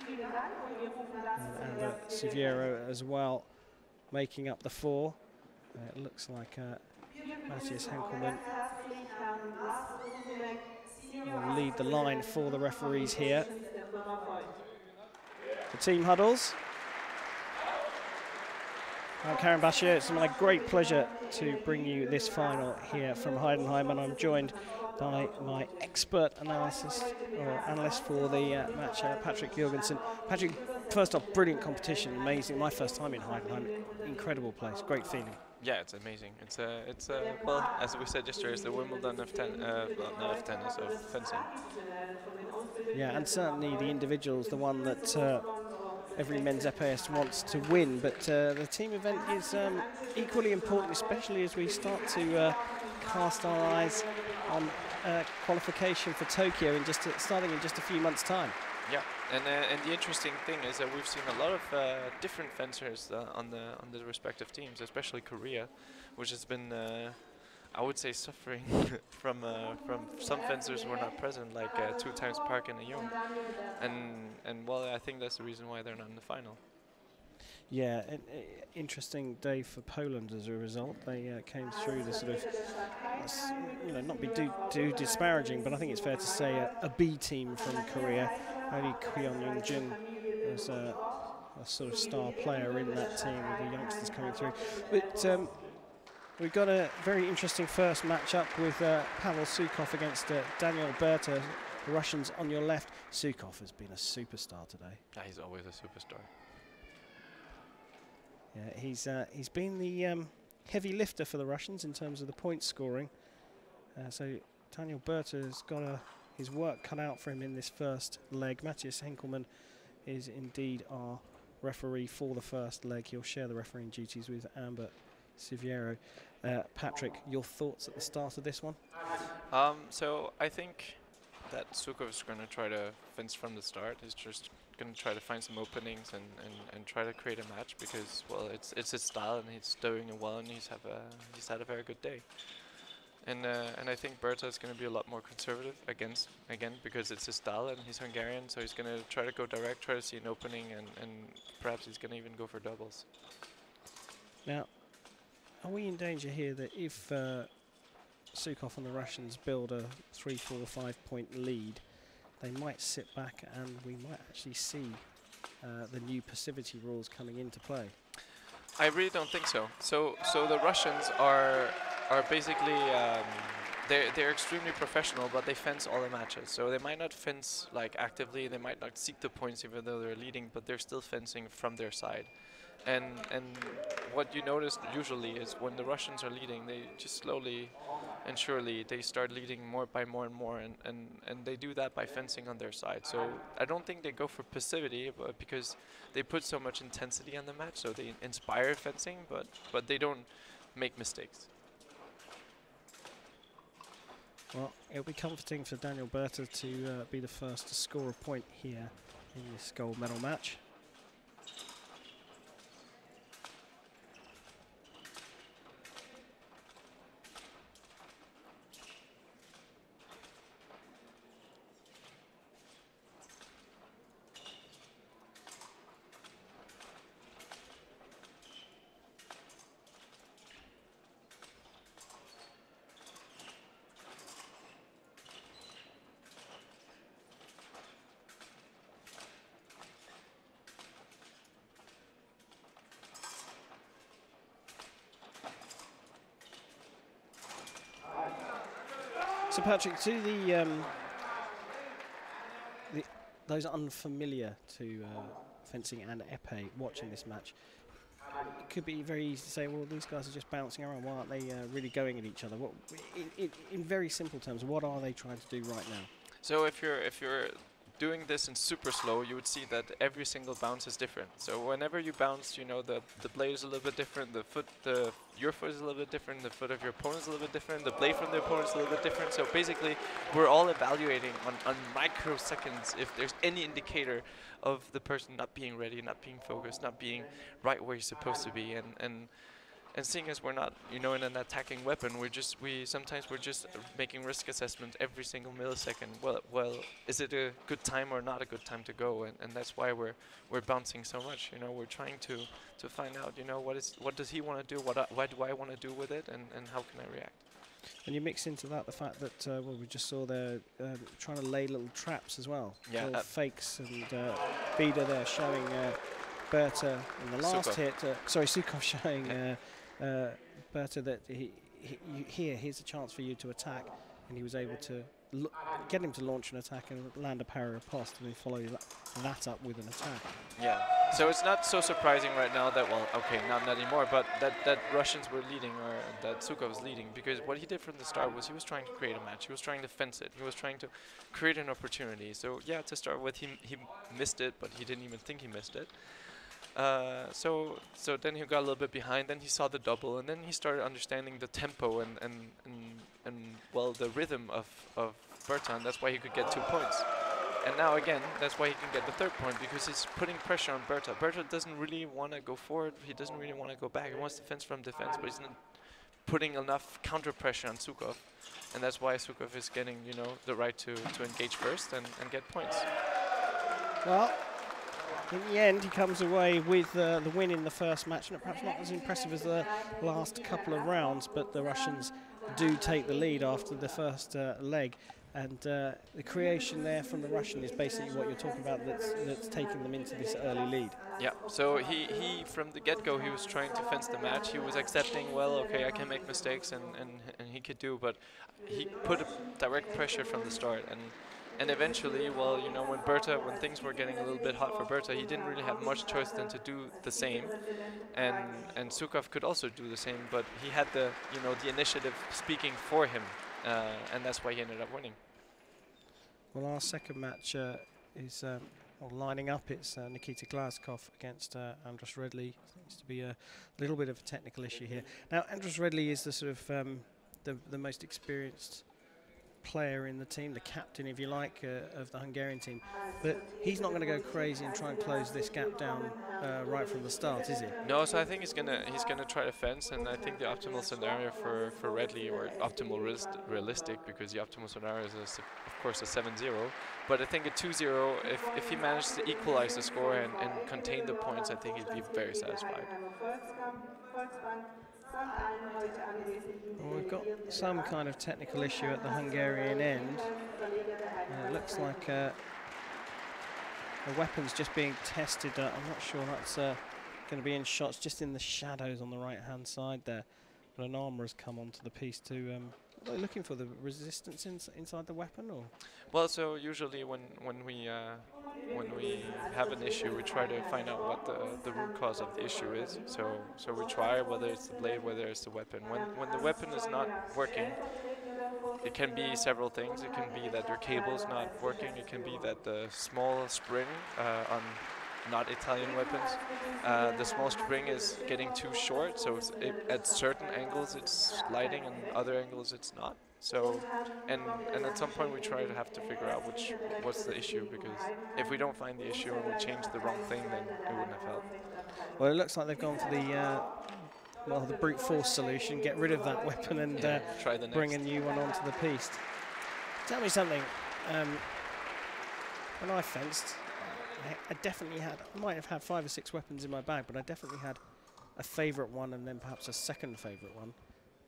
And Siviero as well, making up the 4. It looks like Matthias Henkelmann will lead the line for the referees here. The team huddles. I'm Karen Bashir. It's my great pleasure to bring you this final here from Heidenheim, and I'm joined by my expert analyst for the match, Patrick Jorgensen. Patrick, first off, brilliant competition, amazing. My first time in Heidenheim, incredible place, great feeling. Yeah, it's amazing. It's well, as we said yesterday, it's the Wimbledon of tennis, of fencing. Yeah, and certainly the individuals, the one that every men's épéiste wants to win, but the team event is equally important, especially as we start to cast our eyes on qualification for Tokyo in starting in just a few months' time. Yeah, and the interesting thing is that we've seen a lot of different fencers on the respective teams, especially Korea, which has been, I would say, suffering from some fencers who were not present, like 2 times Park and Young, and well, I think that's the reason why they're not in the final. Yeah, an interesting day for Poland as a result. They came through the sort of, not be too disparaging, but I think it's fair to say a B team from Korea. Only Kweon Young-jun as a sort of star player in that team with the youngsters coming through. But we've got a very interesting first matchup with Pavel Sukhov against Daniel Berta, the Russians on your left. Sukhov has been a superstar today. Yeah, he's always a superstar. Yeah, he's been the heavy lifter for the Russians in terms of the point scoring. So Daniel Berta has got his work cut out for him in this first leg. Matthias Henkelmann is indeed our referee for the first leg. He'll share the refereeing duties with Amber Siviero. Patrick, your thoughts at the start of this one? So I think that Sukhov is going to try to fence from the start. He's just going to try to find some openings and try to create a match because, well, it's his style and he's doing it well and he's had a very good day. And I think Berta is going to be a lot more conservative again because it's his style and he's Hungarian, so he's going to try to go direct, try to see an opening, and perhaps he's going to even go for doubles. Now, are we in danger here that if Sukhov and the Russians build a 3, 4, 5 point lead, they might sit back and we might actually see the new passivity rules coming into play? I really don't think so. So the Russians are basically they're extremely professional, but they fence all the matches. So they might not fence like actively, they might not seek the points even though they're leading, but they're still fencing from their side. And what you notice usually is when the Russians are leading, they just slowly and surely they start leading more and more, and they do that by fencing on their side. So I don't think they go for passivity, but because they put so much intensity on the match, so they inspire fencing, but they don't make mistakes. Well, it'll be comforting for Daniel Berta to be the first to score a point here in this gold medal match. So Patrick, to those unfamiliar to fencing and épée watching this match, it could be very easy to say, well, these guys are just bouncing around. Why aren't they really going at each other? What, in very simple terms, what are they trying to do right now? So if you're doing this in super slow, you would see that every single bounce is different. So whenever you bounce, you know, the blade is a little bit different, your foot is a little bit different, the foot of your opponent is a little bit different, the blade from the opponent is a little bit different. So basically, we're all evaluating on microseconds if there's any indicator of the person not being ready, not being focused, not being right where he's supposed to be. And And seeing as we're not, you know, in an attacking weapon, sometimes we're just making risk assessment every single millisecond. Well, is it a good time or not a good time to go? And that's why we're bouncing so much. You know, we're trying to find out, you know, what does he want to do? What do I want to do with it? And how can I react? And you mix into that the fact that, well, we just saw they're trying to lay little traps as well. Yeah. Little fakes, and Beda there showing Berta in the last Sukov. hit. Sorry, Sukov showing Berta that here's a chance for you to attack. And he was able to get him to launch an attack and land a parry riposte, and then follow that up with an attack. Yeah. So it's not so surprising right now that, well, okay, not anymore, but that Russians were leading, or that Sukov was leading, because what he did from the start was he was trying to create a match. He was trying to fence it. He was trying to create an opportunity. So yeah, to start with, he missed it, but he didn't even think he missed it. So then he got a little bit behind. Then he saw the double, and then he started understanding the tempo and well, the rhythm of Berta, and that's why he could get 2 points. And now again, that's why he can get the 3rd point, because he's putting pressure on Berta. Berta doesn't really want to go forward. He doesn't really want to go back. He wants defense from defense, but he's not putting enough counter pressure on Sukov. And that's why Sukov is getting, you know, the right to engage first and get points. Well, in the end, he comes away with the win in the first match. And perhaps not as impressive as the last couple of rounds, but the Russians do take the lead after the first leg. And the creation there from the Russian is basically what you're talking about, that's taking them into this early lead. Yeah, so he from the get-go, he was trying to fence the match. He was accepting, well, okay, I can make mistakes, and he could do, but he put a direct pressure from the start. And eventually, well, you know, when things were getting a little bit hot for Berta, he didn't really have much choice than to do the same. And Sukov could also do the same, but he had the initiative speaking for him. And that's why he ended up winning. Well, our second match is lining up. It's Nikita Glazkov against Andrus Redley. Seems to be a little bit of a technical issue here. Now, Andrus Redley is the sort of the most experienced player in the team, the captain, if you like, of the Hungarian team. But he's not going to go crazy and try and close this gap down right from the start, is he? No, so I think he's gonna try to fence, and I think the optimal scenario for Redley, or optimal realistic, because the optimal scenario is of course a 7-0. But I think a 2-0, if he manages to equalize the score and contain the points, I think he'd be very satisfied. Well, we've got some kind of technical issue at the Hungarian end. It looks like the weapon's just being tested. I'm not sure that's going to be in shots, just in the shadows on the right-hand side there. But an armor has come onto the piece to... are they looking for the resistance inside the weapon, or? Well, so usually when we have an issue, we try to find out what the root cause of the issue is. So we try, whether it's the blade, whether it's the weapon. When the weapon is not working, it can be several things. It can be that your cable's not working. It can be that the small spring on not Italian weapons, the small spring is getting too short. So at certain angles it's sliding, and other angles it's not. So, and at some point we have to figure out what's the issue, because if we don't find the issue and we change the wrong thing, then it wouldn't have helped. Well, it looks like they've gone for the brute force solution, get rid of that weapon and try the bring a new one onto the piece. Tell me something. When I fenced, I definitely had, I might have had 5 or 6 weapons in my bag, but I definitely had a favourite one and then perhaps a second favourite one.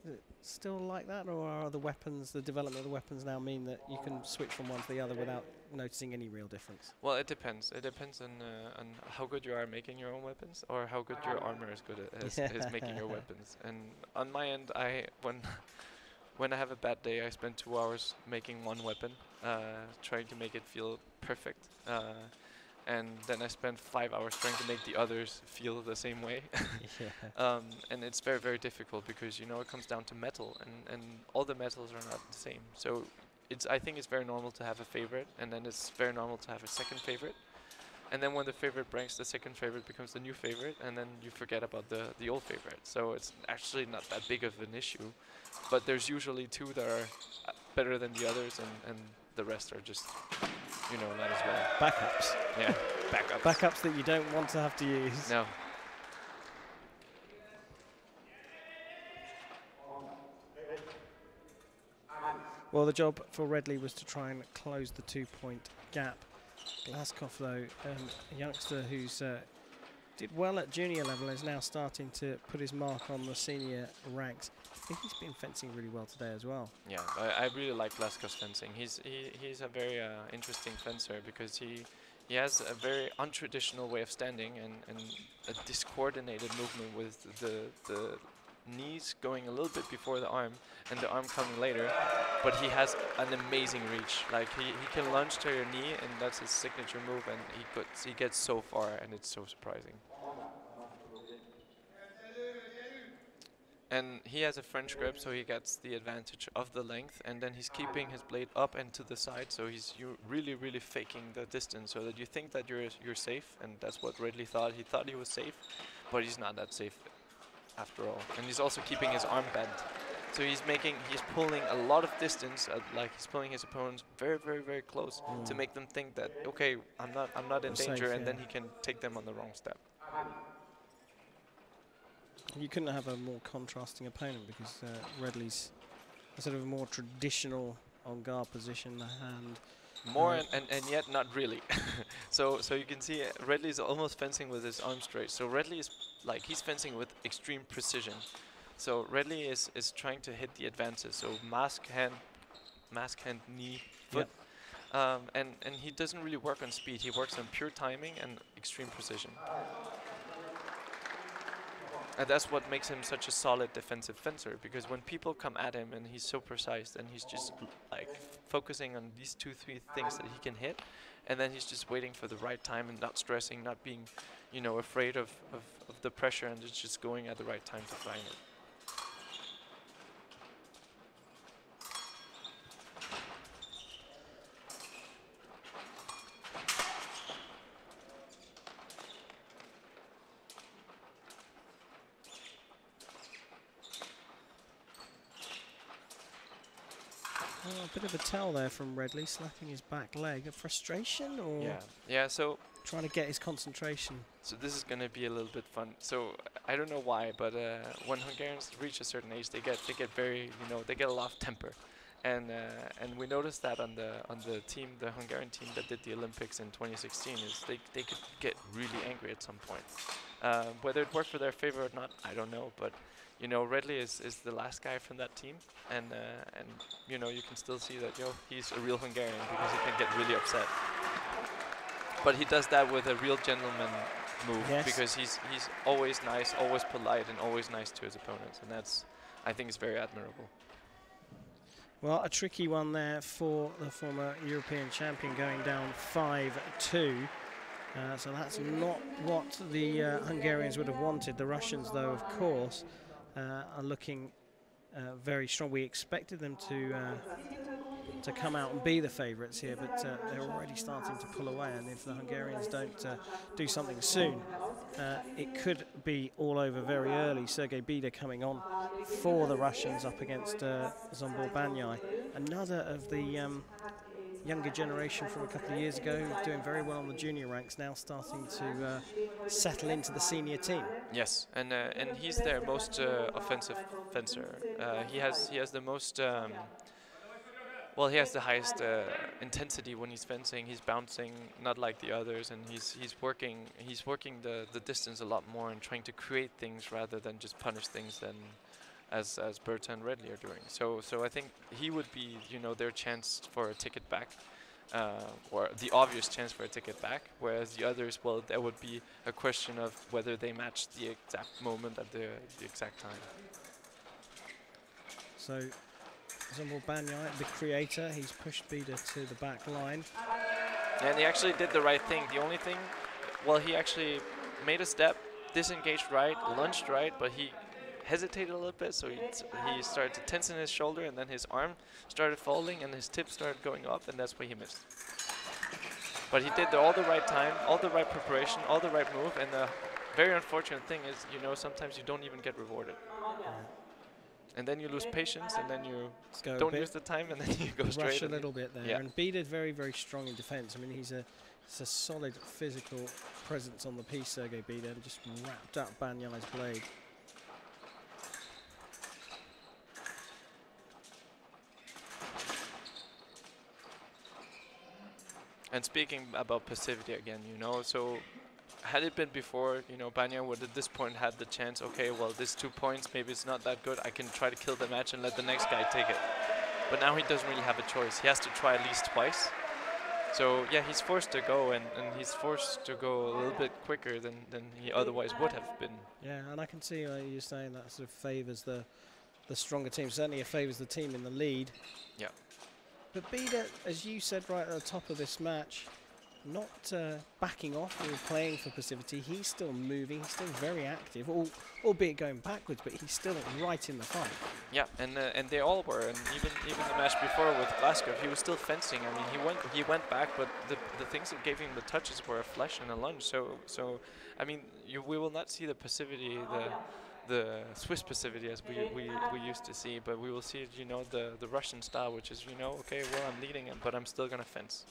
Is it still like that, or are the weapons, the development of the weapons now mean that you can switch from one to the other without noticing any real difference? Well, it depends. It depends on how good you are making your own weapons, or how good your armor is good at making your weapons. And on my end, when I have a bad day, I spend 2 hours making one weapon, trying to make it feel perfect. And then I spend 5 hours trying to make the others feel the same way. And it's very, very difficult, because, you know, it comes down to metal, and all the metals are not the same. So I think it's very normal to have a favorite, and then it's very normal to have a second favorite. And then when the favorite breaks, the second favorite becomes the new favorite, and then you forget about the old favorite. So it's actually not that big of an issue. But there's usually 2 that are better than the others, and the rest are just, you know, not as well. Backups. Yeah, backups. Backups that you don't want to have to use. No. Well, the job for Redley was to try and close the 2-point gap. Glaskov, though, a youngster who's did well at junior level, is now starting to put his mark on the senior ranks. I think he's been fencing really well today as well. Yeah, I really like Glasgow's fencing. He's a very interesting fencer because he has a very untraditional way of standing and a discoordinated movement with the knees going a little bit before the arm and the arm coming later, but he has an amazing reach. Like he can lunge to your knee, and that's his signature move, and he gets so far, and it's so surprising. And he has a French grip, so he gets the advantage of the length, and then he's keeping his blade up and to the side, so you're really faking the distance, so that you think that you're safe, and that's what Ridley thought. He thought he was safe, but he's not that safe after all. And he's also keeping his arm bent, so he's pulling a lot of distance, like he's pulling his opponents very close to make them think that, okay, I'm not in danger, and then he can take them on the wrong step. You couldn't have a more contrasting opponent because Redley's a sort of a more traditional on guard position, and more and yet not really. so you can see Redley's almost fencing with his arm straight. So Redley is like he's fencing with extreme precision. So Redley is trying to hit the advances. So mask hand, knee, foot. Yep. And he doesn't really work on speed. He works on pure timing and extreme precision. And that's what makes him such a solid defensive fencer, because when people come at him and he's so precise, and he's just like focusing on these 2-3 things that he can hit, and then he's just waiting for the right time and not stressing, not being, you know, afraid of the pressure, and it's just going at the right time to find it. Oh, a bit of a tell there from Redley, slapping his back leg. A frustration, or yeah. So trying to get his concentration. So this is going to be a little bit fun. So I don't know why, but when Hungarians reach a certain age, they get very, you know, they get a lot of temper, and we noticed that on the team, the Hungarian team that did the Olympics in 2016, is they could get really angry at some point. Whether it worked for their favor or not, I don't know, but. You know, Redley is the last guy from that team, and you know, you can still see that, yo, he's a real Hungarian because he can get really upset. But he does that with a real gentleman move, because he's always nice, always polite, and always nice to his opponents, and that's, I think, is very admirable. Well, a tricky one there for the former European champion, going down 5-2. So that's not what the Hungarians would have wanted. The Russians, though, of course, are looking very strong. We expected them to come out and be the favourites here, but they're already starting to pull away, and if the Hungarians don't do something soon, it could be all over very early. Sergei Bida coming on for the Russians up against Zsombor Banyai, another of the younger generation from a couple of years ago, doing very well on the junior ranks, now starting to settle into the senior team. Yes, and he's their most offensive fencer. He has the most. Well, he has the highest intensity when he's fencing. He's bouncing, not like the others, and he's working the distance a lot more and trying to create things rather than just punish things. Than as Berta and Redley are doing. So I think he would be, you know, their chance for a ticket back, or the obvious chance for a ticket back, whereas the others, well, there would be a question of whether they match the exact moment at the exact time. So Zsombor Banyai, the creator, he's pushed Bida to the back line. And he actually did the right thing. The only thing, well, he actually made a step, disengaged right, lunged right, but he hesitated a little bit, so he started to tense in his shoulder, and then his arm started falling, and his tip started going up, and that's where he missed. But he did all the right time, all the right preparation, all the right move, and the very unfortunate thing is, you know, sometimes you don't even get rewarded. And then you lose patience, and then you don't use the time, and then you go straight. Rush a little bit there. Yeah. And Bida very, very strong in defense. I mean, he's a solid physical presence on the piece, Sergei Bida, and just wrapped up Banyai's blade. And speaking about passivity again, you know, so had it been before, you know, Banya would at this point had the chance, okay, well, this 2 points, maybe it's not that good. I can try to kill the match and let the next guy take it. But now he doesn't really have a choice. He has to try at least twice. So, yeah, he's forced to go, and he's forced to go a little bit quicker than he otherwise would have been. Yeah, and I can see you saying that sort of favours the stronger team. Certainly it favours the team in the lead. Yeah. But Bida, as you said right at the top of this match, not backing off or playing for passivity. He's still moving, he's still very active, albeit going backwards, but he's still right in the fight. Yeah, and they all were, and even the match before with Glasgow, he was still fencing. I mean, he went back, but the things that gave him the touches were a flush and a lunge. So I mean, we will not see the passivity, the Swiss passivity as we used to see, but we will see, you know, the Russian style, which is, you know, okay, well, I'm leading him, but I'm still gonna fence.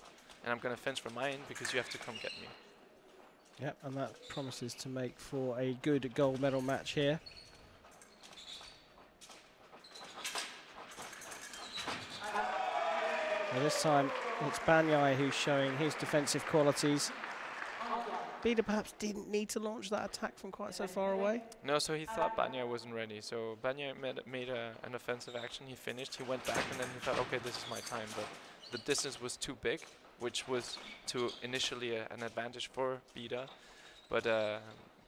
And I'm going to fence for mine because you have to come get me. Yep, and that promises to make for a good gold medal match here. Well, this time it's Banyai who's showing his defensive qualities. Bida perhaps didn't need to launch that attack from quite so far away. No, so he thought Banyai wasn't ready. So Banyai made an offensive action. He finished. He went back, and then he thought, okay, this is my time. But the distance was too big, which was initially an advantage for Bida, but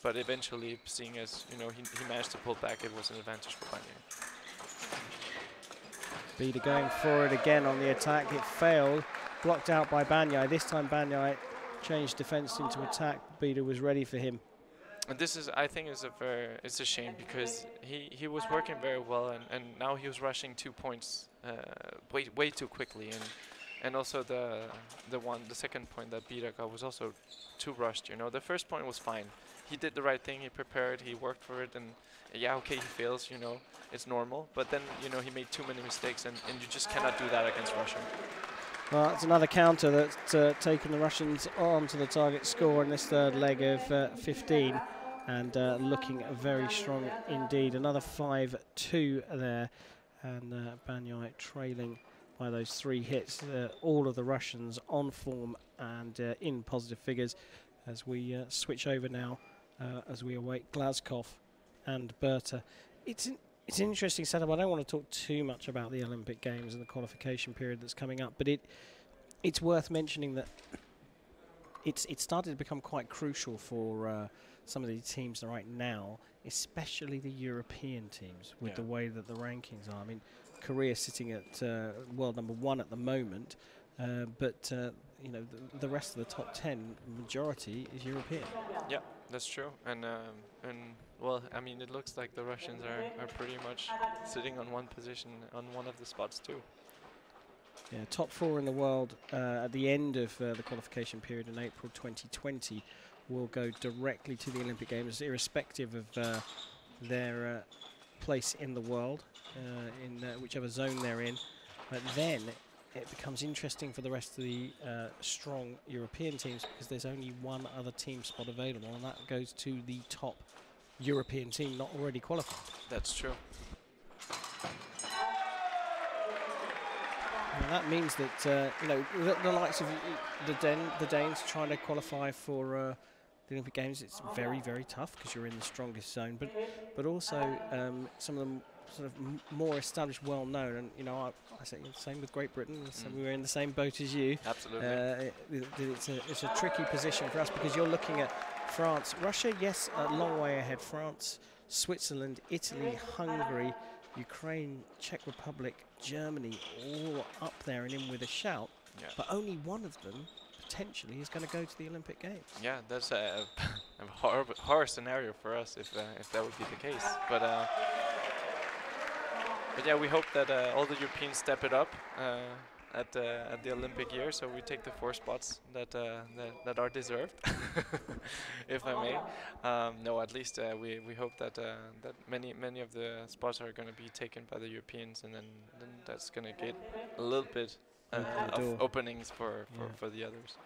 eventually, seeing as, you know, he managed to pull back, it was an advantage for Banyai. Bida going for it again on the attack. It failed, blocked out by Banyai. This time Banyai changed defense into attack. Bida was ready for him. And this is, I think, it's a shame because he was working very well, and now he was rushing 2 points way too quickly, and also the second point that Bida got was also too rushed. You know, the first point was fine. He did the right thing. He prepared. He worked for it, and yeah, okay, he fails. You know, it's normal. But then, you know, he made too many mistakes, and you just cannot do that against Russia. Well, it's another counter that's taken the Russians on to the target score in this third leg of 15, and looking very strong indeed. Another 5-2 there, and Banyai trailing by those 3 hits. All of the Russians on form and in positive figures as we switch over now as we await Glasgow and Berta. It's an interesting setup. I don't want to talk too much about the Olympic Games and the qualification period that's coming up, but it's worth mentioning that it started to become quite crucial for some of these teams right now, especially the European teams, with the way that the rankings are. I mean, Korea sitting at world number 1 at the moment, but you know, the rest of the top 10 majority is European. Yeah, that's true. And well, I mean, it looks like the Russians are pretty much sitting on one position on one of the spots too. Yeah, top 4 in the world at the end of the qualification period in April 2020 will go directly to the Olympic Games, irrespective of their place in the world, in whichever zone they're in. But then it becomes interesting for the rest of the strong European teams, because there's only one other team spot available, and that goes to the top European team not already qualified. That's true. And that means that you know, the likes of the Danes trying to qualify for the Olympic Games, it's very, very tough because you're in the strongest zone. But also some of them sort of more established, well known, and you know, I say the same with Great Britain. So we were in the same boat as you. Absolutely. It's a tricky position for us because you're looking at France, Russia, yes, a long way ahead. France, Switzerland, Italy, Hungary, Ukraine, Czech Republic, Germany, all up there and in with a shout. Yeah. But only one of them potentially is going to go to the Olympic Games. Yeah, that's a horror scenario for us if that would be the case. But yeah, we hope that all the Europeans step it up at the Olympic year, so we take the 4 spots that are deserved, if I may. No, at least we hope that many of the spots are going to be taken by the Europeans, and then that's going to get a little bit of openings for the others.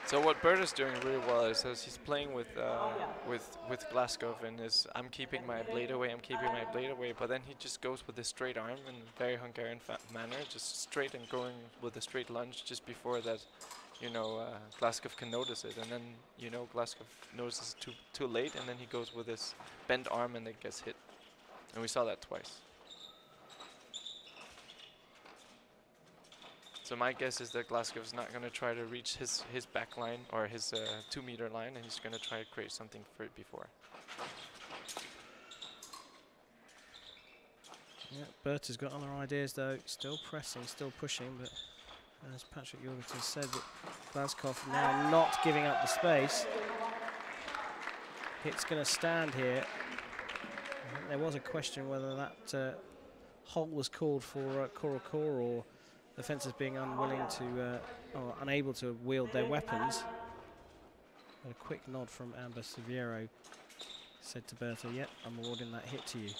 So what Bert is doing really well is that he's playing with Glasgow and is I'm keeping my blade away, I'm keeping my blade away, but then he just goes with a straight arm in a very Hungarian manner, just straight and going with a straight lunge just before that, you know, Glasgow can notice it, and then you know Glasgow notices too late, and then he goes with his bent arm and it gets hit, and we saw that twice. So my guess is that Glasgow is not going to try to reach his back line or his 2 meter line, and he's going to try to create something for it before. Yeah, Berta's got other ideas though. Still pressing, still pushing, but as Patrick Jorgensen said, that Glasgow now not giving up the space. Hit's going to stand here. I think there was a question whether that hold was called for Korokor or the fencers being unwilling to or unable to wield their weapons. A quick nod from Amber Siviero said to Berta, "Yep, I'm awarding that hit to you."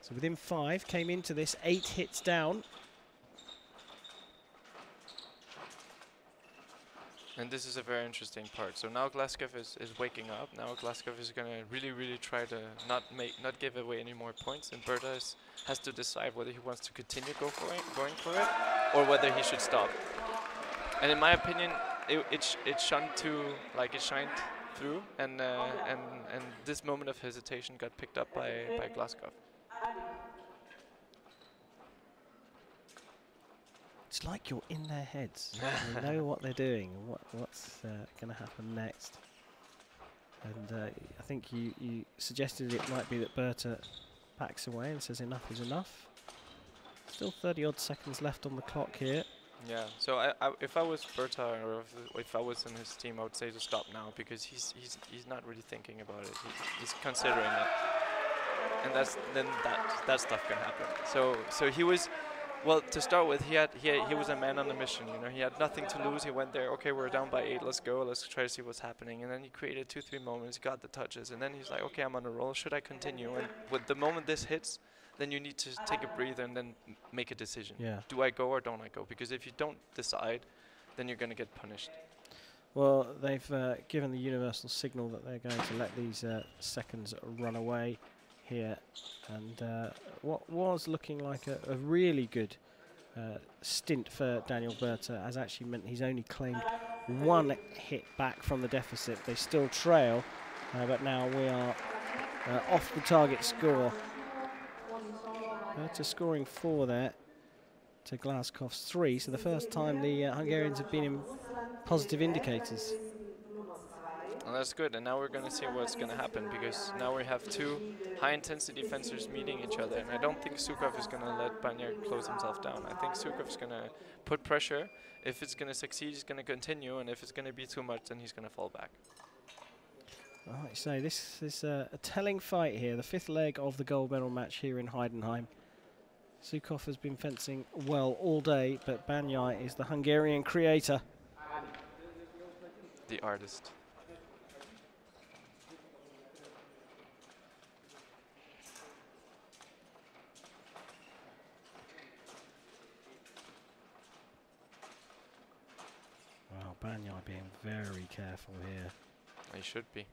So within 5, came into this 8 hits down. And this is a very interesting part. So now Glasgow is waking up. Now Glasgow is going to really try to not give away any more points. And Berta has to decide whether he wants to continue going for it, or whether he should stop. And in my opinion, it shined through, and this moment of hesitation got picked up by Glasgow. It's like you're in their heads. You know what they're doing and what's going to happen next. And I think you suggested it might be that Berta backs away and says enough is enough. Still 30-odd seconds left on the clock here. Yeah, so if I was Berta or if I was in his team, I would say to stop now, because he's not really thinking about it. He's considering it, and that stuff can happen. So he was. Well, to start with, he was a man on a mission. You know, he had nothing to lose. He went there. Okay, we're down by 8. Let's go. Let's try to see what's happening. And then he created 2-3 moments, got the touches, and then he's like, okay, I'm on a roll. Should I continue? And with the moment this hits, then you need to take a breather and then make a decision. Yeah. Do I go or don't I go? Because if you don't decide, then you're going to get punished. Well, they've given the universal signal that they're going to let these seconds run away here, and what was looking like a really good stint for Daniel Berta has actually meant he's only claimed 1 hit back from the deficit. They still trail, but now we are off the target score. Berta scoring 4 there to Glasgow's 3, so the first time the Hungarians have been in positive indicators. Well, that's good, and now we're going to see what's going to happen, because now we have 2 high-intensity fencers meeting each other, and I don't think Sukov is going to let Banya close himself down. I think Sukov is going to put pressure. If it's going to succeed, he's going to continue, and if it's going to be too much, then he's going to fall back. Well, like you say, this is a telling fight here, the 5th leg of the gold medal match here in Heidenheim. Sukov has been fencing well all day, but Banyai is the Hungarian creator. The artist. Wow, Banyai being very careful here. He should be.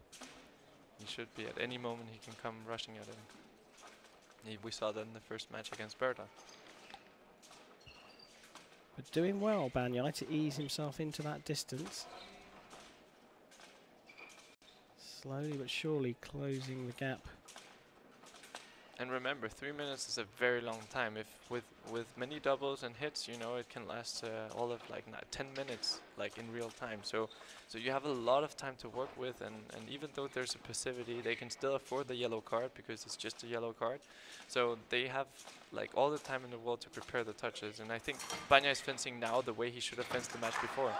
He should be. At any moment he can come rushing at him. We saw that in the first match against Berta. But doing well, Banyai, to ease himself into that distance. Slowly but surely closing the gap. And remember, 3 minutes is a very long time. If with many doubles and hits, you know, it can last all of like 10 minutes, like in real time. So you have a lot of time to work with, and even though there's a passivity, they can still afford the yellow card because it's just a yellow card. So they have like all the time in the world to prepare the touches. And I think Banya is fencing now the way he should have fenced the match before.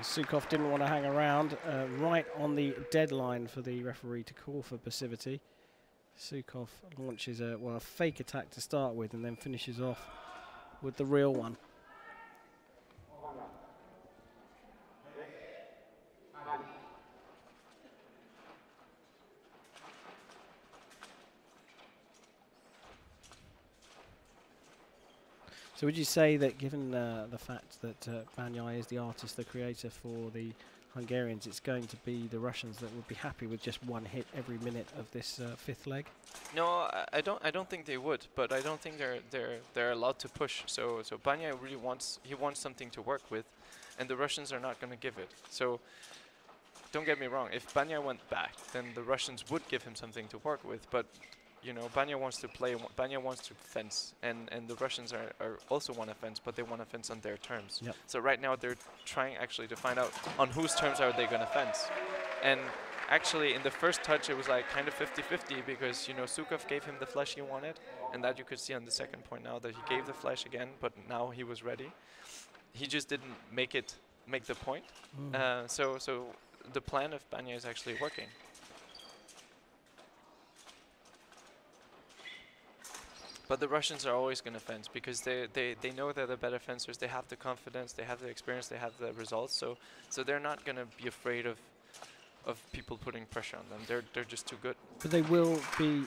Sukov didn't want to hang around, right on the deadline for the referee to call for passivity. Sukov launches a fake attack to start with and then finishes off with the real one. So would you say that given the fact that Banyai is the artist, the creator for the Hungarians, it's going to be the Russians that would be happy with just one hit every minute of this fifth leg? No, I don't think they would, but I don't think they're allowed to push. So Banya really wants something to work with, and the Russians are not going to give it. So don't get me wrong, if Banya went back, then the Russians would give him something to work with. But you know, Banya wants to play, Banya wants to fence, and the Russians are also want to fence, but they want to fence on their terms. Yep. So right now they're trying actually to find out on whose terms are they going to fence, and actually in the first touch it was like kind of 50-50 because, you know, Sukov gave him the flesh he wanted, and that you could see on the second point now that he gave the flesh again, but now he was ready. He just didn't make the point. So the plan of Banya is actually working. But the Russians are always going to fence because they know they're the better fencers. They have the confidence, they have the experience, they have the results. So they're not going to be afraid of people putting pressure on them. They're just too good. But they will be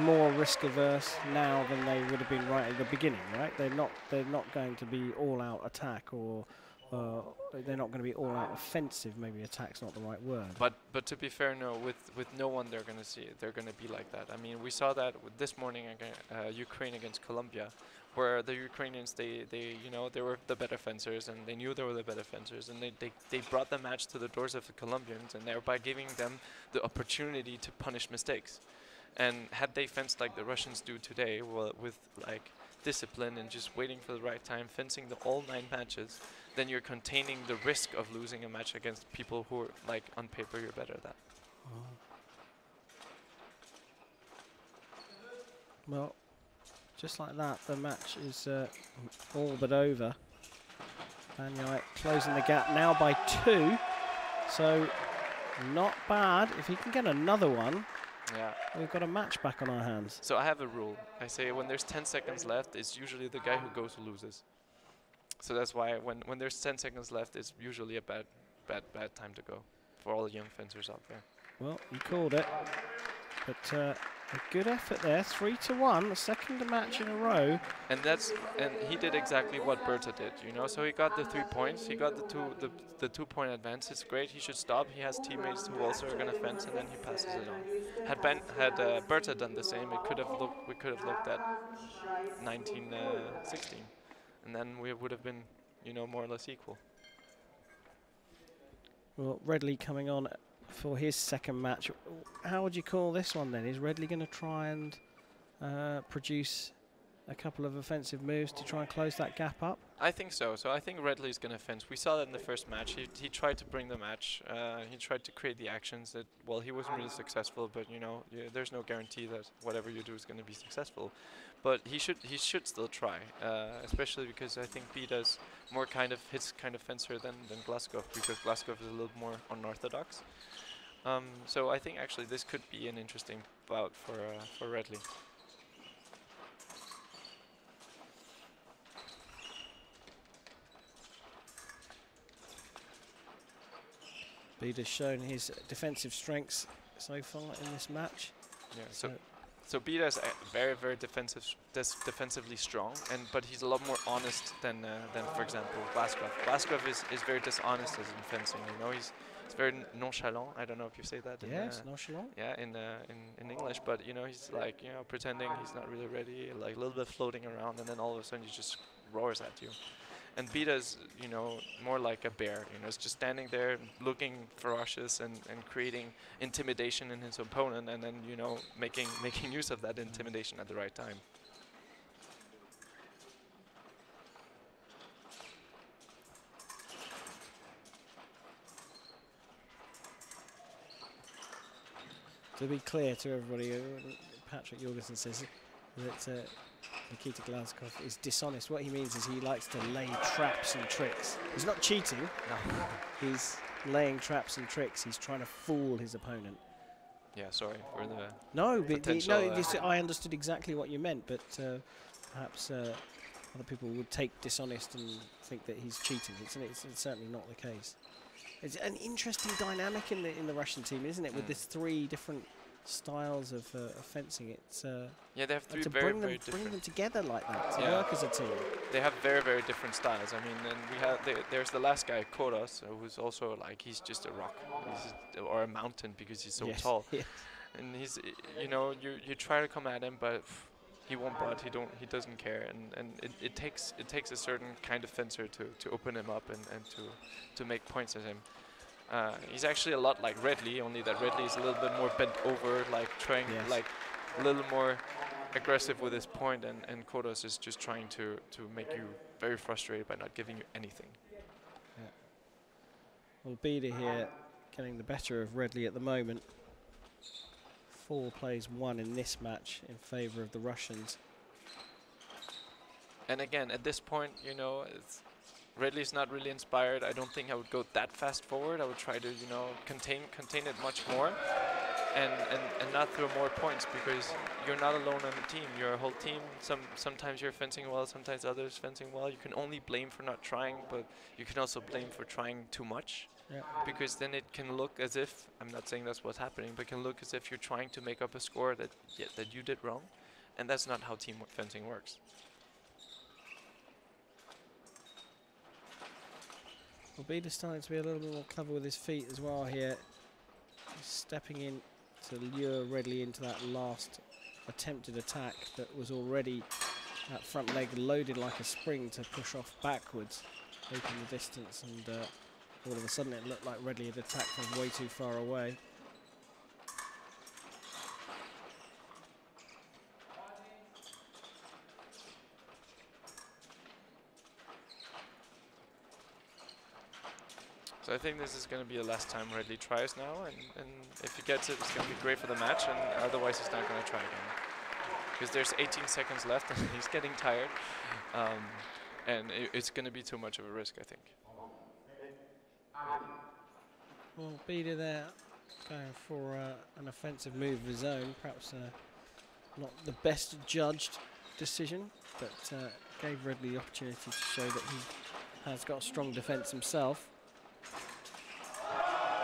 more risk averse now than they would have been right at the beginning, right? They're not going to be all out attack, or they're not going to be all out offensive. Maybe attack's not the right word. But to be fair, no, with no one they're going to see it. They're going to be like that. I mean, we saw that with this morning against Ukraine against Colombia, where the Ukrainians they you know, they were the better fencers, and they knew they were the better fencers, and they brought the match to the doors of the Colombians, and thereby giving them the opportunity to punish mistakes. And had they fenced like the Russians do today, well, with like discipline and just waiting for the right time, fencing all 9 matches, then you're containing the risk of losing a match against people who are, like, on paper you're better than. Well, just like that, the match is all but over. Banyai closing the gap now by 2, so not bad. If he can get another one, yeah, we've got a match back on our hands. So I have a rule. I say when there's 10 seconds left, it's usually the guy who goes who loses. So that's why when there's 10 seconds left, it's usually a bad time to go for all the young fencers out there. Well, you called it, but a good effort there. 3-1, the second match in a row. And he did exactly what Berta did, you know. So he got the 3 points. He got the 2-point advance. It's great. He should stop. He has teammates who also are gonna fence, and then he passes it on. Had Berta done the same, we could have looked at 19-16, and then we would have been, you know, more or less equal. Well, Redley coming on for his second match. How would you call this one then? Is Redley going to try and produce a couple of offensive moves to try and close that gap up? I think so. So I think Redley's going to fence. We saw that in the first match. He tried to bring the match. He tried to create the actions that, well, he wasn't really successful, but, you know, there's no guarantee that whatever you do is going to be successful. But he should still try, especially because I think Bida's more kind of his kind of fencer than Glaskov, because Glaskov is a little more unorthodox. So I think actually this could be an interesting bout for Redley. Bida's shown his defensive strengths so far in this match. Yeah. So Bida is very, very defensively strong, but he's a lot more honest than for example, Glaskov. Glaskov is very dishonest as in fencing. You know, he's very nonchalant. I don't know if you say that. Yes, nonchalant. Yeah, in English, but you know, he's like, you know, pretending he's not really ready, like a little bit floating around, and then all of a sudden he just roars at you. And Bida's, you know, more like a bear. You know, it's just standing there, looking ferocious and creating intimidation in his opponent, and then, you know, making use of that intimidation at the right time. To be clear to everybody, Patrick Jorgensen says that Nikita Glaskov is dishonest. What he means is he likes to lay traps and tricks. He's not cheating. No. He's laying traps and tricks. He's trying to fool his opponent. Yeah, sorry for the no, but I understood exactly what you meant, but perhaps other people would take dishonest and think that he's cheating. It's certainly not the case. It's an interesting dynamic in the Russian team, isn't it? With this 3 different styles of fencing. It's yeah, they have three to very bring different. them together like that to Yeah. work as a team. They have very different styles. I mean, and we have there's the last guy, Kodas, who's also like he's just a rock, or a mountain because he's so Yes. tall. Yes. And he's, you know, you try to come at him, but he won't budge. He doesn't care. And it takes a certain kind of fencer to open him up and to make points at him. He's actually a lot like Redley, only that Redley is a little bit more bent over, like trying like a little more aggressive with his point, and Kodos is just trying to make you very frustrated by not giving you anything. Yeah. Well, Beda here getting the better of Redley at the moment. 4 plays 1 in this match in favour of the Russians. And again, at this point, you know, Redley's not really inspired. I don't think I would go that fast forward. I would try to, you know, contain it much more, and not throw more points, because you're not alone on the team. You're a whole team. Sometimes you're fencing well, sometimes others fencing well. You can only blame for not trying, but you can also blame for trying too much. Yeah. Because then it can look as if, I'm not saying that's what's happening, but it can look as if you're trying to make up a score that you did wrong, and that's not how team fencing works. Well, Beda's starting to be a little bit more clever with his feet as well here. He's stepping in to lure Redley into that last attempted attack that was already that front leg loaded like a spring to push off backwards, open the distance, and all of a sudden it looked like Redley had attacked from way too far away. So I think this is going to be the last time Redley tries now, and if he gets it, it's going to be great for the match, and otherwise he's not going to try again. Because there's 18 seconds left and he's getting tired, and it's going to be too much of a risk, I think. Well, Beda there going for an offensive move of his own, perhaps not the best judged decision, but gave Redley the opportunity to show that he has got a strong defence himself.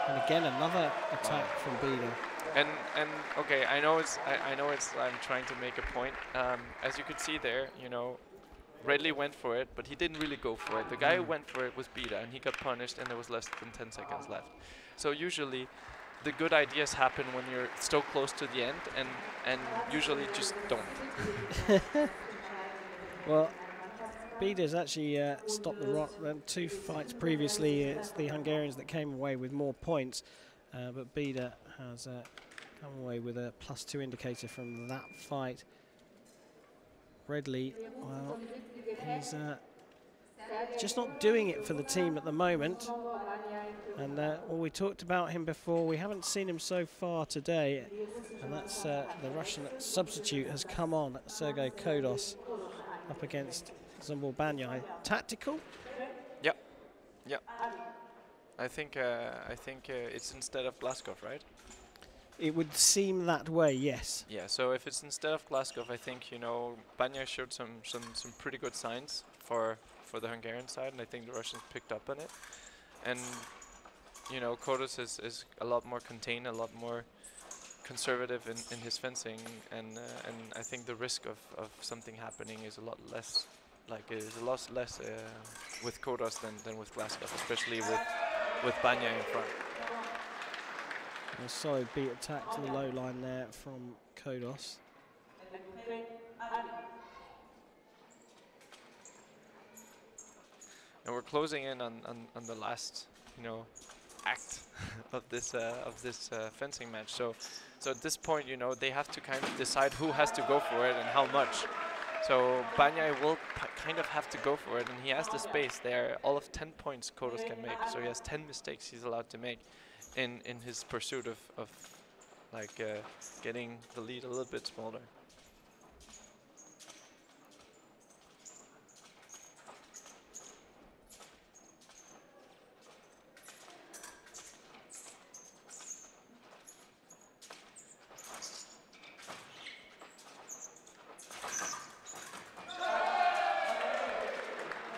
And again, another attack from Beda. And okay, I know it's I'm trying to make a point. As you could see there, you know, Redley went for it, but he didn't really go for it. The guy who went for it was Beda, and he got punished, and there was less than 10 seconds left. So usually, the good ideas happen when you're so close to the end, and usually just don't. Well, Beda's actually stopped the 2 fights previously. It's the Hungarians that came away with more points, but Beda has come away with a +2 indicator from that fight. Redley, well, he's just not doing it for the team at the moment. And well, we talked about him before. We haven't seen him so far today, and that's the Russian substitute has come on, Sergei Kodos, up against Zsombor Banyai. Tactical? Yep. Yep. I think it's instead of Glaskov, right? It would seem that way, yes. Yeah. So if it's instead of Glaskov, I think, you know, Banyai showed some pretty good signs for the Hungarian side, and I think the Russians picked up on it. And you know, Kodos is a lot more contained, a lot more conservative in his fencing, and I think the risk of something happening is a lot less. Like, it is a lot less with Kodos than with Glaskov, especially with Banyai in front. A solid beat attack to the low line there from Kodos. And we're closing in on the last, you know, act of this fencing match. So at this point, you know, they have to kind of decide who has to go for it and how much. So Banyai will kind of have to go for it, and he has the space there. All of 10 points Kodos can make, so he has 10 mistakes he's allowed to make in his pursuit of like getting the lead a little bit smaller.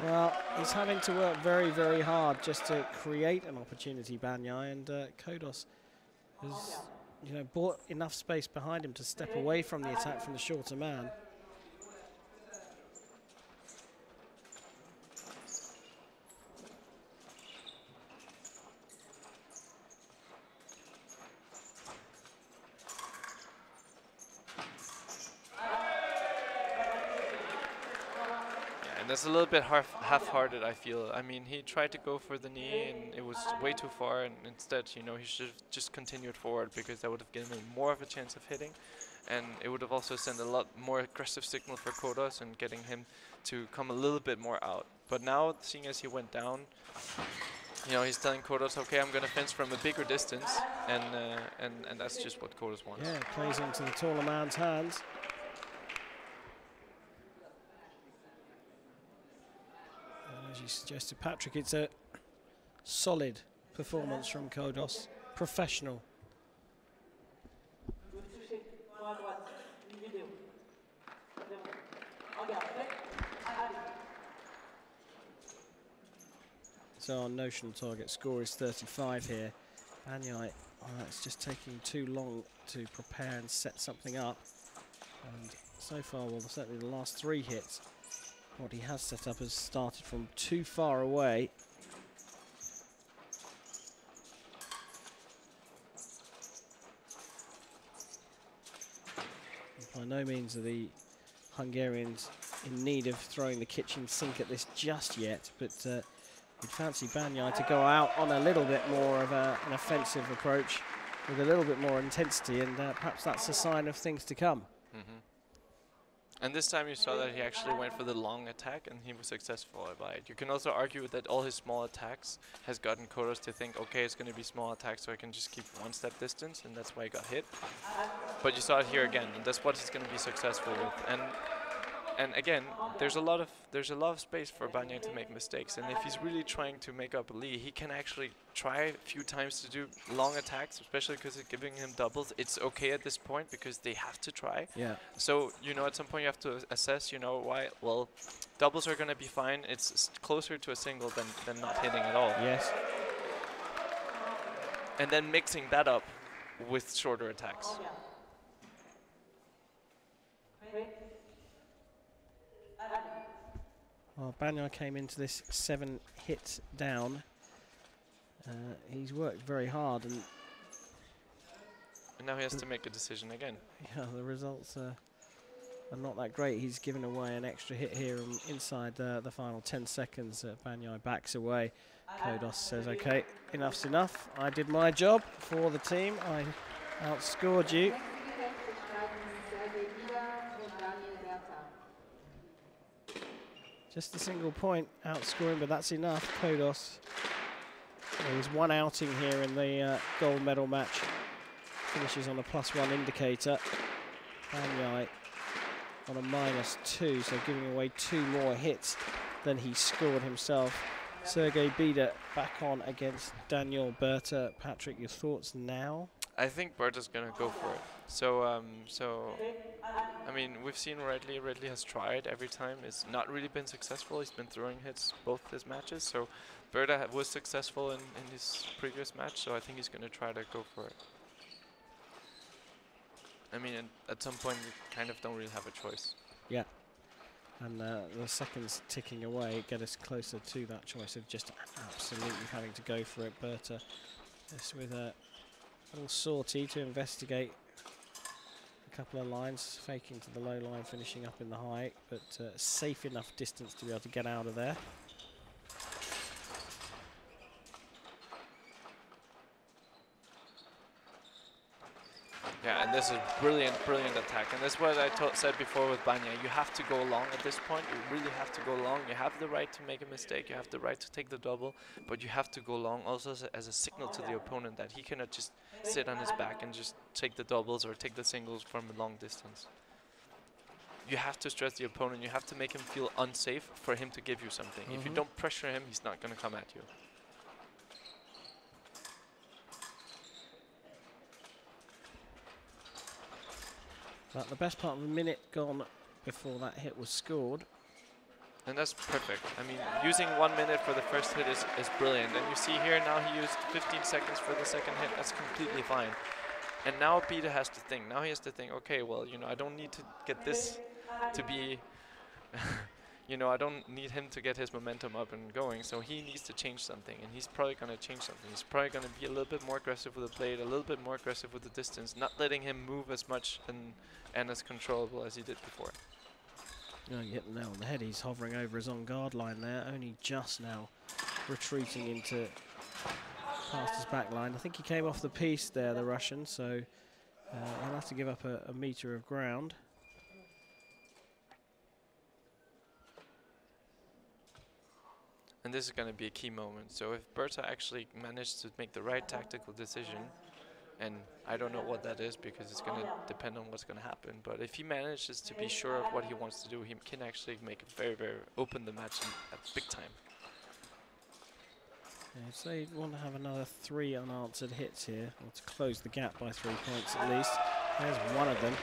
Well, he's having to work very, very hard just to create an opportunity, Banyai, and Kodos has you know, bought enough space behind him to step away from the attack from the shorter man. That's a little bit half-hearted, I feel. I mean, he tried to go for the knee and it was way too far, and instead, you know, he should have just continued forward, because that would have given him more of a chance of hitting, and it would have also sent a lot more aggressive signal for Kodos and getting him to come a little bit more out. But now, seeing as he went down, you know, he's telling Kodos, okay, I'm going to fence from a bigger distance, and that's just what Kodos wants. Yeah, it plays into the taller man's hands. As you suggested, Patrick, it's a solid performance from Kodos, professional. So our notional target score is 35 here. Banyai, it's just taking too long to prepare and set something up. And so far, well, certainly the last 3 hits, what he has set up has started from too far away. By no means are the Hungarians in need of throwing the kitchen sink at this just yet, but we'd fancy Banyai to go out on a little bit more of an offensive approach with a little bit more intensity, and perhaps that's a sign of things to come. And this time you saw that he actually went for the long attack, and he was successful by it. You can also argue that all his small attacks has gotten Kodos to think, okay, it's going to be small attacks, so I can just keep 1 step distance, and that's why he got hit. But you saw it here again, and that's what he's going to be successful with. And again, there's a lot of space for Banyai to make mistakes, and if he's really trying to make up a lead, he can actually try a few times to do long attacks, especially because it's giving him doubles. It's okay at this point because they have to try. Yeah. So, you know, at some point you have to assess, you know, why, well, doubles are going to be fine. It's closer to a single than not hitting at all. Yes. And then mixing that up with shorter attacks. Well, Banyai came into this 7 hits down. He's worked very hard, and now he has to make a decision again. Yeah, the results are not that great. He's given away an extra hit here inside the final 10 seconds. Banyai backs away. Kodos says, okay, enough's enough. I did my job for the team. I outscored you. Just a single point outscoring, but that's enough. Kodos, his 1 outing here in the gold medal match, finishes on a +1 indicator. Banyai on a -2, so giving away 2 more hits than he scored himself. Sergei Bida back on against Daniel Berta. Patrick, your thoughts now? I think Berta's going to go for it. So, I mean, we've seen Redley. Redley has tried every time. It's not really been successful. He's been throwing hits both his matches. So, Berta was successful in his previous match. So, I think he's going to try to go for it. I mean, at some point, you kind of don't really have a choice. Yeah. And the seconds ticking away get us closer to that choice of just absolutely having to go for it. Berta just with a little sortie to investigate a couple of lines, faking to the low line, finishing up in the high, but safe enough distance to be able to get out of there. Yeah, and this is brilliant attack. And that's what I said before with Banyai. You have to go long at this point. You really have to go long. You have the right to make a mistake. You have the right to take the double. But you have to go long also as a signal to the opponent that he cannot just sit on his back and just take the doubles or take the singles from a long distance. You have to stress the opponent. You have to make him feel unsafe for him to give you something. If you don't pressure him, he's not going to come at you. But the best part of a minute gone before that hit was scored. And that's perfect. I mean, using 1 minute for the first hit is brilliant. And you see here now he used 15 seconds for the second hit. That's completely fine. And now Peter has to think. Now he has to think, okay, well, you know, I don't need to get this to be, you know, I don't need him to get his momentum up and going. So he needs to change something, and he's probably going to change something. He's probably going to be a little bit more aggressive with the blade, a little bit more aggressive with the distance, not letting him move as much and as controllable as he did before. No, you hit the nail on the head. He's hovering over his on-guard line there, only just now retreating into past his back line. I think he came off the piece there, the Russian, so he'll have to give up a metre of ground. And this is going to be a key moment. So if Berta actually managed to make the right tactical decision, and I don't know what that is because it's going to depend on what's going to happen, but if he manages to be sure of what he wants to do, he can actually make it very open the match at big time. Yeah, so you want to have another 3 unanswered hits here, or to close the gap by 3 points at least. There's one of them.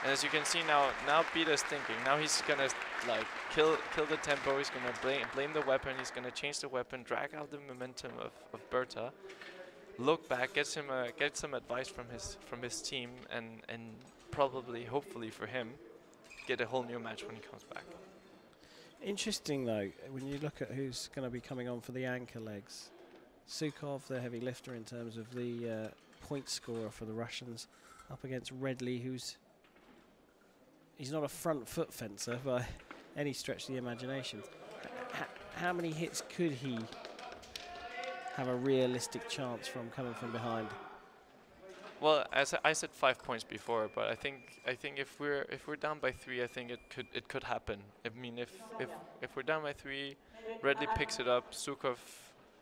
And as you can see now Peter's thinking. Now he's gonna like kill the tempo. He's gonna blame the weapon. He's gonna change the weapon, drag out the momentum of Berta. Look back, get some advice from his team, and probably, hopefully for him, get a whole new match when he comes back. Interesting though, when you look at who's going to be coming on for the anchor legs. Sukov, the heavy lifter in terms of the point scorer for the Russians, up against Redley, he's not a front foot fencer by any stretch of the imagination. How many hits could he have a realistic chance from coming from behind? Well, as I said 5 points before, but I think if we're down by 3, I think it could happen. I mean, if we're down by 3, Redley picks it up, Sukov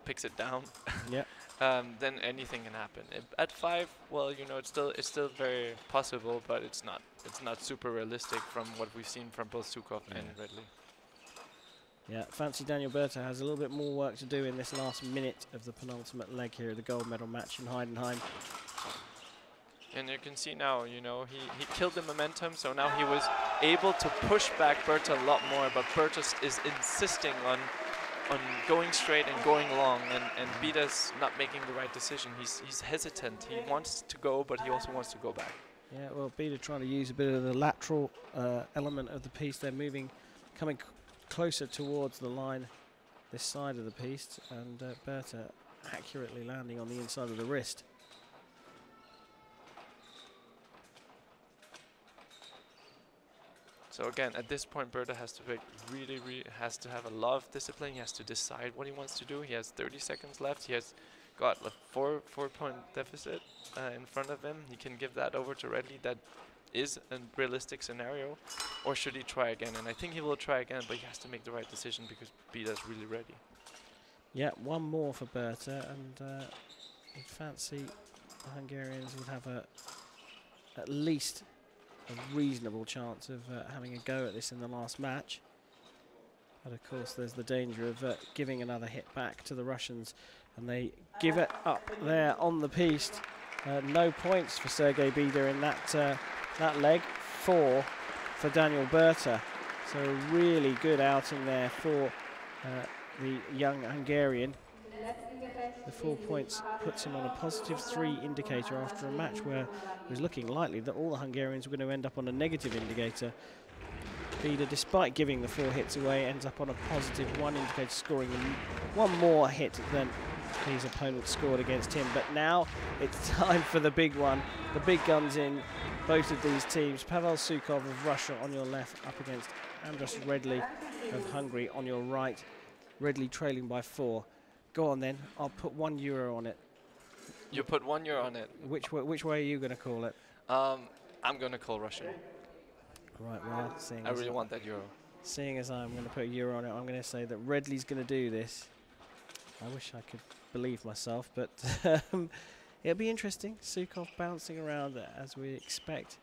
picks it down. Yeah. Then anything can happen. At 5, well, you know, it's still very possible, but it's not super realistic from what we've seen from both Sukov and Redley. Yeah, fancy Daniel Berta has a little bit more work to do in this last minute of the penultimate leg here, the gold medal match in Heidenheim. And you can see now, you know, he killed the momentum, so now he was able to push back Berta a lot more, but Berta is insisting on going straight and going long, and Bita's not making the right decision. He's hesitant. He wants to go, but he also wants to go back. Yeah, well, Bita trying to use a bit of the lateral element of the piece. They're coming closer towards the line this side of the piece, and Berta accurately landing on the inside of the wrist. So again, at this point, Berta has to really has to have a lot of discipline. He has to decide what he wants to do. He has 30 seconds left. He has got a 4-point deficit in front of him. He can give that over to Redley. That is a realistic scenario. Or should he try again? And I think he will try again, but he has to make the right decision because Bita's really ready. Yeah, one more for Berta, and you'd fancy the Hungarians would have at least a reasonable chance of having a go at this in the last match. But of course there's the danger of giving another hit back to the Russians, and they give it up there on the piste. No points for Sergei Bida in that leg. 4 for Daniel Berta. So a really good outing there for the young Hungarian. The 4 points puts him on a +3 indicator after a match where it was looking likely that all the Hungarians were going to end up on a negative indicator. Bida, despite giving the 4 hits away, ends up on a +1 indicator, scoring one more hit than his opponent scored against him. But now it's time for the big one. The big guns in both of these teams. Pavel Sukov of Russia on your left, up against Andras Redley of Hungary on your right. Redley trailing by 4. Go on then, I'll put €1 on it. You put €1 on it? Which way are you going to call it? I'm going to call Russian. Right, well, I really want that euro. Seeing as I'm going to put €1 on it, I'm going to say that Redley's going to do this. I wish I could believe myself, but it'll be interesting. Sukov bouncing around as we expect.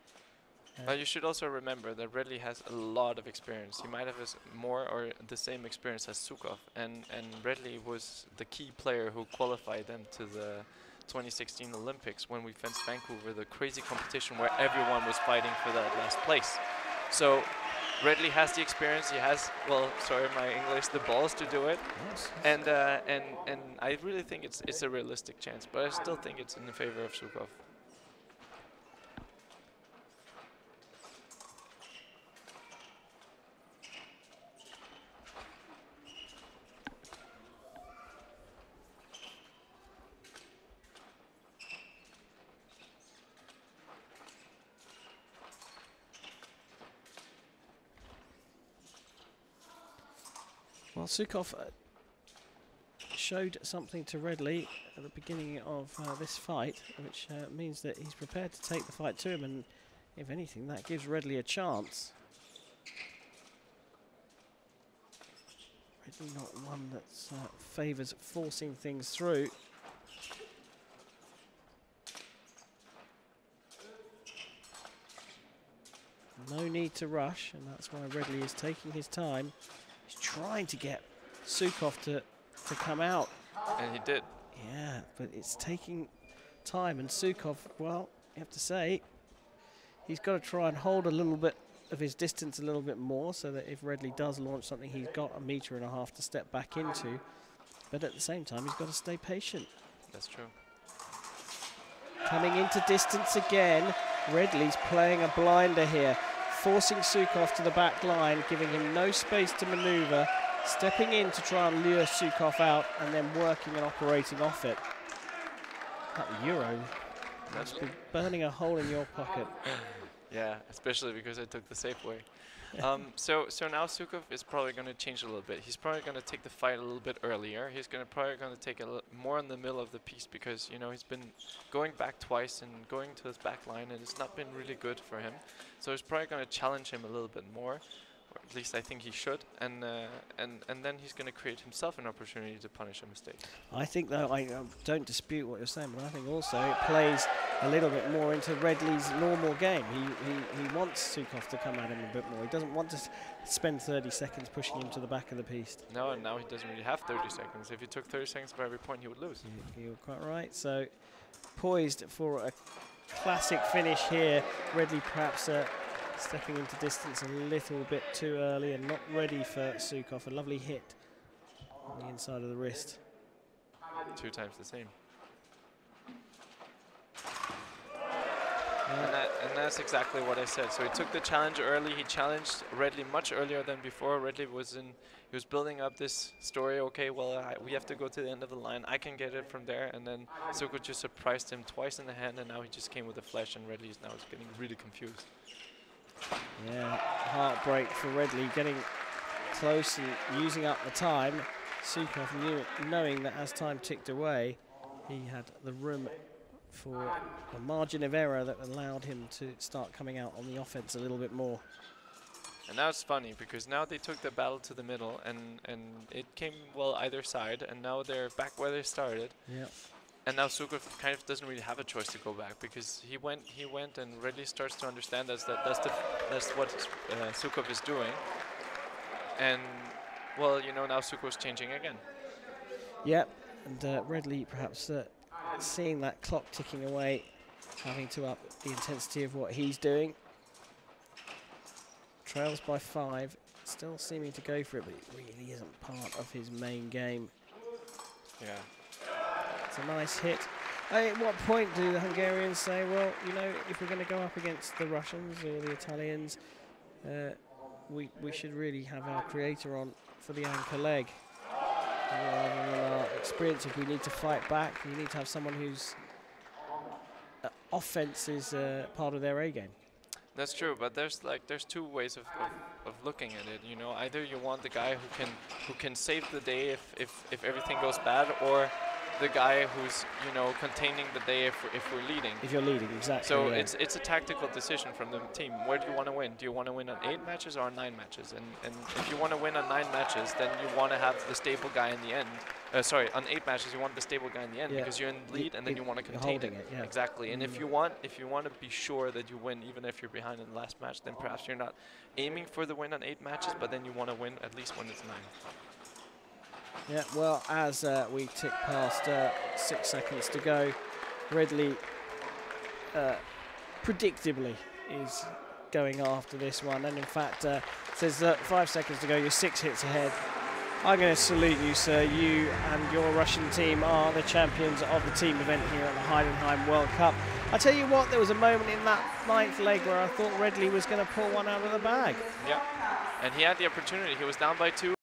But you should also remember that Redley has a lot of experience. He might have more or the same experience as Sukov, and Redley was the key player who qualified them to the 2016 Olympics when we fenced Vancouver, the crazy competition where everyone was fighting for that last place. So Redley has the experience. He has, well, sorry my English, the balls to do it. Yes. And I really think it's a realistic chance, but I still think it's in the favor of Sukov. Well, Sukov showed something to Redley at the beginning of this fight, which means that he's prepared to take the fight to him, and if anything, that gives Redley a chance. Redley not one that favours forcing things through. No need to rush, and that's why Redley is taking his time. He's trying to get Sukov to come out. And he did. Yeah, but it's taking time, and Sukov, well, you have to say, he's got to try and hold a little bit of his distance a little bit more, so that if Redley does launch something, he's got 1.5 meters to step back into. But at the same time, he's got to stay patient. That's true. Coming into distance again, Redley's playing a blinder here, forcing Sukov to the back line, giving him no space to maneuver, stepping in to try and lure Sukov out, and then working and operating off it. That Euro must be burning a hole in your pocket. Yeah, especially because I took the safe way. So now Sukov is probably going to change a little bit. He's probably going to take the fight a little bit earlier. He's probably going to take more in the middle of the piece, because he's been going back twice and going to his back line, and it's not been really good for him. So he's probably going to challenge him a little bit more, or at least I think he should. And then he's going to create himself an opportunity to punish a mistake. I think, though, I don't dispute what you're saying, but I think also it plays a little bit more into Redley's normal game. He wants Sukov to come at him a bit more. He doesn't want to spend 30 seconds pushing him to the back of the piece. No, and now he doesn't really have 30 seconds. If he took 30 seconds for every point, he would lose. You're quite right. So poised for a classic finish here. Redley perhaps stepping into distance a little bit too early and not ready for Sukov. A lovely hit on the inside of the wrist. 2 times the same. And that's exactly what I said. So he took the challenge early. He challenged Redley much earlier than before. Redley was building up this story. Okay, well, we have to go to the end of the line. I can get it from there. And then Sukov just surprised him twice in the hand, and now he just came with a flash, and Redley is now getting really confused. Yeah, heartbreak for Redley, getting close and using up the time. Sukov knowing that as time ticked away, he had the room for a margin of error that allowed him to start coming out on the offense a little bit more. And now it's funny, because now they took the battle to the middle, and it came well either side, and now they're back where they started. Yeah. And now Sukov kind of doesn't really have a choice to go back, because he went, and Redley starts to understand that's what Sukov is doing. And well, now Sukov's changing again. Yep, and Redley perhaps seeing that clock ticking away, having to up the intensity of what he's doing. Trails by 5, still seeming to go for it, but it really isn't part of his main game. Yeah. It's a nice hit. At what point do the Hungarians say, well, if we're going to go up against the Russians or the Italians, we should really have our creator on for the anchor leg. Rather than our experience, if we need to fight back, you need to have someone whose offense is part of their A game. That's true, but there's 2 ways of looking at it. Either you want the guy who can save the day if everything goes bad, or the guy who's containing the day if we're leading. If you're leading, exactly. So yeah. It's a tactical decision from the team. Where do you want to win? Do you want to win on 8 matches or on 9 matches? And if you want to win on 9 matches, then you want to have the stable guy in the end. Sorry, on 8 matches you want the stable guy in the end, because you're in the lead, and then you want to contain it. Yeah. Exactly. And if you want to be sure that you win, even if you're behind in the last match, then perhaps you're not aiming for the win on 8 matches, but then you want to win at least when it's 9. Yeah, well, as we tick past 6 seconds to go, Redley predictably is going after this one, and in fact says 5 seconds to go, you're 6 hits ahead. I'm going to salute you, sir. You and your Russian team are the champions of the team event here at the Heidenheim World Cup. I tell you what, there was a moment in that 9th leg where I thought Redley was going to pull one out of the bag. Yeah, and he had the opportunity. He was down by 2.